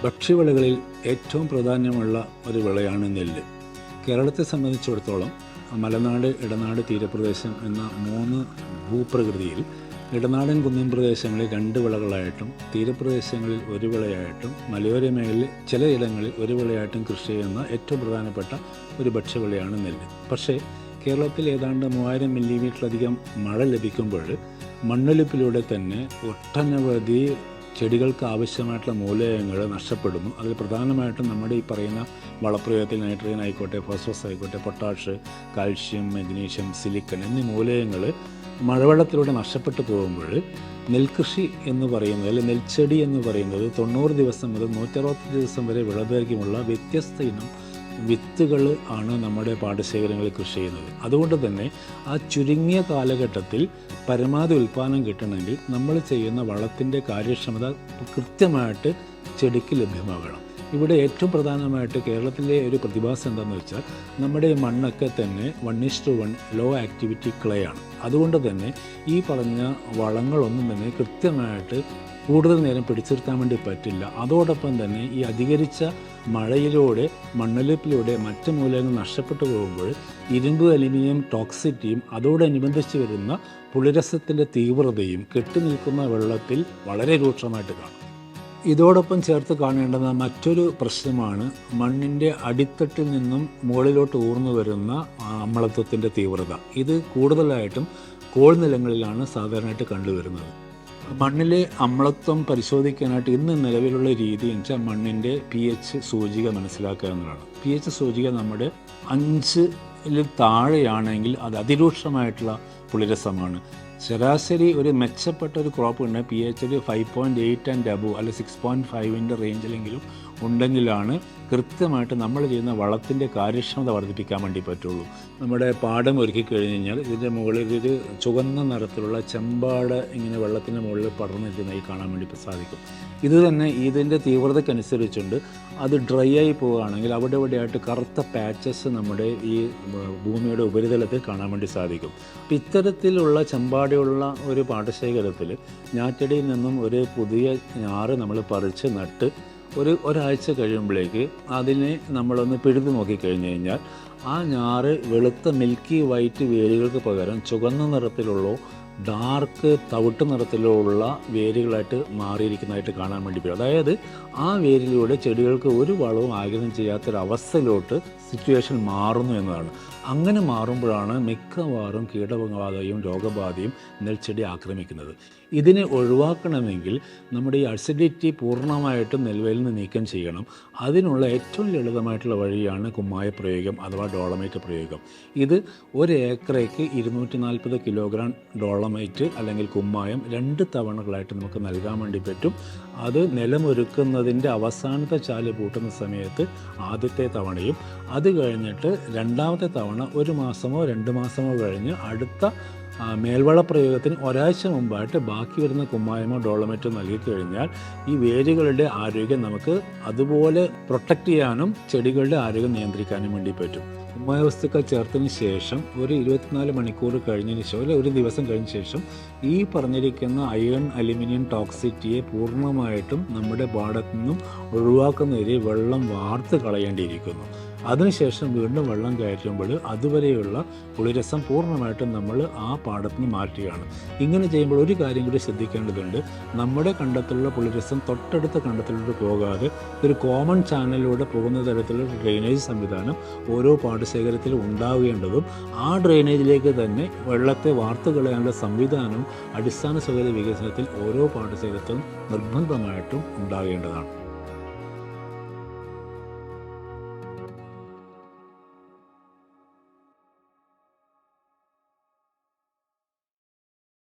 ഭക്ഷ്യവിളകളിൽ ഏറ്റവും പ്രാധാന്യമുള്ള ഒരു വിളയാണ് നെല്ല്. കേരളത്തെ സംബന്ധിച്ചിടത്തോളം മലനാട്, ഇടനാട്, തീരപ്രദേശം എന്ന 3 ഭൂപ്രകൃതിയിൽ ഇടനാടൻ കുന്നിൻ പ്രദേശങ്ങളിൽ 2 വിളകളായിട്ടും തീരപ്രദേശങ്ങളിൽ 1 വിളയായിട്ടും മലയോര മേഖലയിൽ ചിലയിടങ്ങളിൽ 1 വിളയായിട്ടും കൃഷി ചെയ്യുന്ന ഏറ്റവും പ്രധാനപ്പെട്ട ഒരു ഭക്ഷ്യവിളയാണ് നെല്ല്. പക്ഷേ കേരളത്തിൽ ഏതാണ്ട് 3000 മില്ലിമീറ്ററിലധികം മഴ ലഭിക്കുമ്പോൾ മണ്ണൊലിപ്പിലൂടെ തന്നെ ഒട്ടനവധി ചെടികൾക്ക് ആവശ്യമായിട്ടുള്ള മൂലകങ്ങൾ നഷ്ടപ്പെടുന്നു. അതിൽ പ്രധാനമായിട്ടും നമ്മുടെ ഈ പറയുന്ന വളപ്രയോഗത്തിൽ നൈട്രജൻ ആയിക്കോട്ടെ, ഫോസ്ഫറസ് ആയിക്കോട്ടെ, പൊട്ടാഷ്, കാൽഷ്യം, മഗ്നീഷ്യം, സിലിക്കൺ എന്നീ മൂലകങ്ങൾ മഴവെള്ളത്തിലൂടെ നഷ്ടപ്പെട്ടു പോകുമ്പോൾ നെൽകൃഷി എന്ന് പറയുന്നത്, അല്ലെങ്കിൽ നെൽച്ചെടി എന്ന് പറയുന്നത് 90 ദിവസം മുതൽ 160 ദിവസം വരെ വിളദൈർഘ്യമുള്ള വ്യത്യസ്ത ഇനം വിത്തുകൾ ആണ് നമ്മുടെ പാടശേഖരങ്ങളിൽ കൃഷി ചെയ്യുന്നത്. അതുകൊണ്ട് തന്നെ ആ ചുരുങ്ങിയ കാലഘട്ടത്തിൽ പരമാവധി ഉൽപ്പാദനം കിട്ടണമെങ്കിൽ നമ്മൾ ചെയ്യുന്ന വളത്തിൻ്റെ കാര്യക്ഷമത കൃത്യമായിട്ട് ചെടിക്ക് ലഭ്യമാകണം. ഇവിടെ ഏറ്റവും പ്രധാനമായിട്ട് കേരളത്തിലെ ഒരു പ്രതിഭാസം എന്താണെന്ന് വെച്ചാൽ നമ്മുടെ ഈ മണ്ണൊക്കെ തന്നെ 1:1 ലോ ആക്ടിവിറ്റി ക്ലേ ആണ്. അതുകൊണ്ട് തന്നെ ഈ പറഞ്ഞ വളങ്ങളൊന്നും തന്നെ കൃത്യമായിട്ട് കൂടുതൽ നേരം പിടിച്ചു നിർത്താൻ വേണ്ടി പറ്റില്ല. അതോടൊപ്പം തന്നെ ഈ അധികരിച്ച മഴയിലൂടെ, മണ്ണൊലിപ്പിലൂടെ മറ്റ് മൂലകങ്ങൾ നഷ്ടപ്പെട്ടു പോകുമ്പോൾ ഇരുമ്പ്, അലുമിനിയം ടോക്സിറ്റിയും അതോടനുബന്ധിച്ച് വരുന്ന പുളിരസത്തിൻ്റെ തീവ്രതയും കെട്ടിനിൽക്കുന്ന വെള്ളത്തിൽ വളരെ രൂക്ഷമായിട്ട് കാണും. ഇതോടൊപ്പം ചേർത്ത് കാണേണ്ടുന്ന മറ്റൊരു പ്രശ്നമാണ് മണ്ണിൻ്റെ അടിത്തട്ടിൽ നിന്നും മുകളിലോട്ട് ഊർന്നു വരുന്ന അമ്ലത്വത്തിൻ്റെ തീവ്രത. ഇത് കൂടുതലായിട്ടും കോൾ നിലങ്ങളിലാണ് സാധാരണയായിട്ട് കണ്ടുവരുന്നത്. മണ്ണിലെ അമ്ലത്വം പരിശോധിക്കാനായിട്ട് ഇന്ന് നിലവിലുള്ള രീതി എന്ന് വെച്ചാൽ മണ്ണിൻ്റെ pH സൂചിക മനസ്സിലാക്കുക എന്നതാണ്. pH സൂചിക നമ്മുടെ 5-ൽ താഴെയാണെങ്കിൽ അത് അതിരൂക്ഷമായിട്ടുള്ള പുളിരസമാണ്. ശരാശരി ഒരു മെച്ചപ്പെട്ട ഒരു ക്രോപ്പ് ഉണ്ട് pH 5.8 ആൻഡ് അബവ് അല്ലെ 6.5 റേഞ്ചിലെങ്കിലും ഉണ്ടെങ്കിലാണ് കൃത്യമായിട്ട് നമ്മൾ ചെയ്യുന്ന വളത്തിൻ്റെ കാര്യക്ഷമത വർദ്ധിപ്പിക്കാൻ വേണ്ടി പറ്റുള്ളൂ. നമ്മുടെ പാടം ഒരുക്കി കഴിഞ്ഞ് കഴിഞ്ഞാൽ ഇതിൻ്റെ മുകളിൽ ഒരു ചുവന്ന നിറത്തിലുള്ള ചെമ്പാട് ഇങ്ങനെ വെള്ളത്തിൻ്റെ മുകളിൽ പടർന്നിരിക്കുന്നതായി കാണാൻ വേണ്ടി സാധിക്കും. ഇത് തന്നെ ഇതിൻ്റെ തീവ്രതയ്ക്കനുസരിച്ചുണ്ട് അത് ഡ്രൈ ആയി പോവുകയാണെങ്കിൽ അവിടെ ഇവിടെയായിട്ട് കറുത്ത പാച്ചസ് നമ്മുടെ ഈ ഭൂമിയുടെ ഉപരിതലത്തിൽ കാണാൻ വേണ്ടി സാധിക്കും. അപ്പം ഇത്തരത്തിലുള്ള ചെമ്പാടിയുള്ള ഒരു പാടശേഖരത്തിൽ ഞാറ്റടിയിൽ നിന്നും ഒരു പുതിയ ഞാറ് നമ്മൾ പറിച്ച് നട്ട് ഒരാഴ്ച കഴിയുമ്പോഴേക്ക് അതിനെ നമ്മളൊന്ന് പിഴുതു നോക്കിക്കഴിഞ്ഞ് കഴിഞ്ഞാൽ ആ ഞാറ് വെളുത്ത മിൽക്കി വൈറ്റ് വേരുകൾക്ക് പകരം ചുവന്ന നിറത്തിലുള്ള ഡാർക്ക് തവിട്ട് നിറത്തിലുള്ള വേരുകളായിട്ട് മാറിയിരിക്കുന്നതായിട്ട് കാണാൻ വേണ്ടി പറ്റും. അതായത് ആ വേരിലൂടെ ചെടികൾക്ക് ഒരു വളവും ആഗിരണം ചെയ്യാത്തൊരവസ്ഥയിലോട്ട് സിറ്റുവേഷൻ മാറുന്നു എന്നതാണ്. അങ്ങനെ മാറുമ്പോഴാണ് മിക്കവാറും കീടബാധയും രോഗബാധയും നെൽച്ചെടി ആക്രമിക്കുന്നത്. ഇതിനെ ഒഴിവാക്കണമെങ്കിൽ നമ്മുടെ ഈ അസിഡിറ്റി പൂർണ്ണമായിട്ടും നെൽവയലിൽ നിന്ന് നീക്കം ചെയ്യണം. അതിനുള്ള ഏറ്റവും ലളിതമായിട്ടുള്ള വഴിയാണ് കുമ്മായ പ്രയോഗം അഥവാ ഡോളമൈറ്റ് പ്രയോഗം. ഇത് 1 ഏക്കറേക്ക് 240 കിലോഗ്രാം ഡോളമൈറ്റ് അല്ലെങ്കിൽ കുമ്മായം 2 തവണകളായിട്ട് നമുക്ക് നൽകാൻ വേണ്ടി പറ്റും. അത് നിലമൊരുക്കുന്നതിൻ്റെ അവസാനത്തെ ചാല് പൂട്ടുന്ന സമയത്ത് ആദ്യത്തെ തവണയും അത് കഴിഞ്ഞിട്ട് രണ്ടാമത്തെ തവണ 1 മാസമോ 2 മാസമോ കഴിഞ്ഞ് അടുത്ത മേൽവള പ്രയോഗത്തിന് ഒരാഴ്ച മുമ്പായിട്ട് ബാക്കി വരുന്ന കുമ്മായമോ ഡോളമൈറ്റോ നൽകിക്കഴിഞ്ഞാൽ ഈ വേരുകളുടെ ആരോഗ്യം നമുക്ക് അതുപോലെ പ്രൊട്ടക്റ്റ് ചെയ്യാനും ചെടികളുടെ ആരോഗ്യം നിയന്ത്രിക്കാനും വേണ്ടി പറ്റും. കുമ്മായ വസ്തുക്കൾ ചേർത്തതിന് ശേഷം ഒരു 24 മണിക്കൂർ കഴിഞ്ഞതിന് ശേഷം അല്ലെങ്കിൽ ഒരു ദിവസം കഴിഞ്ഞ ശേഷം ഈ പറഞ്ഞിരിക്കുന്ന അയൺ, അലുമിനിയം ടോക്സിറ്റിയെ പൂർണ്ണമായിട്ടും നമ്മുടെ പാടത്തു നിന്നും ഒഴിവാക്കുന്നതിന് വെള്ളം വാർത്ത് കളയേണ്ടിയിരിക്കുന്നു. അതിനുശേഷം വീണ്ടും വെള്ളം കയറ്റുമ്പോൾ അതുവരെയുള്ള പുളിരസം പൂർണ്ണമായിട്ടും നമ്മൾ ആ പാടത്ത് നിന്ന് മാറ്റുകയാണ്. ഇങ്ങനെ ചെയ്യുമ്പോൾ ഒരു കാര്യം കൂടി ശ്രദ്ധിക്കേണ്ടതുണ്ട്. നമ്മുടെ കണ്ടത്തിലുള്ള പുളിരസം തൊട്ടടുത്ത കണ്ടത്തിലൂടെ പോകാതെ ഒരു കോമൺ ചാനലിലൂടെ പോകുന്ന തരത്തിലുള്ള ഡ്രെയിനേജ് സംവിധാനം ഓരോ പാടശേഖരത്തിലും ഉണ്ടാവേണ്ടതും ആ ഡ്രെയിനേജിലേക്ക് തന്നെ വെള്ളത്തെ വാർത്തു കളയാനുള്ള സംവിധാനവും അടിസ്ഥാന സൗകര്യ വികസനത്തിൽ ഓരോ പാടശേഖരത്തിലും നിർബന്ധമായിട്ടും ഉണ്ടാകേണ്ടതാണ്.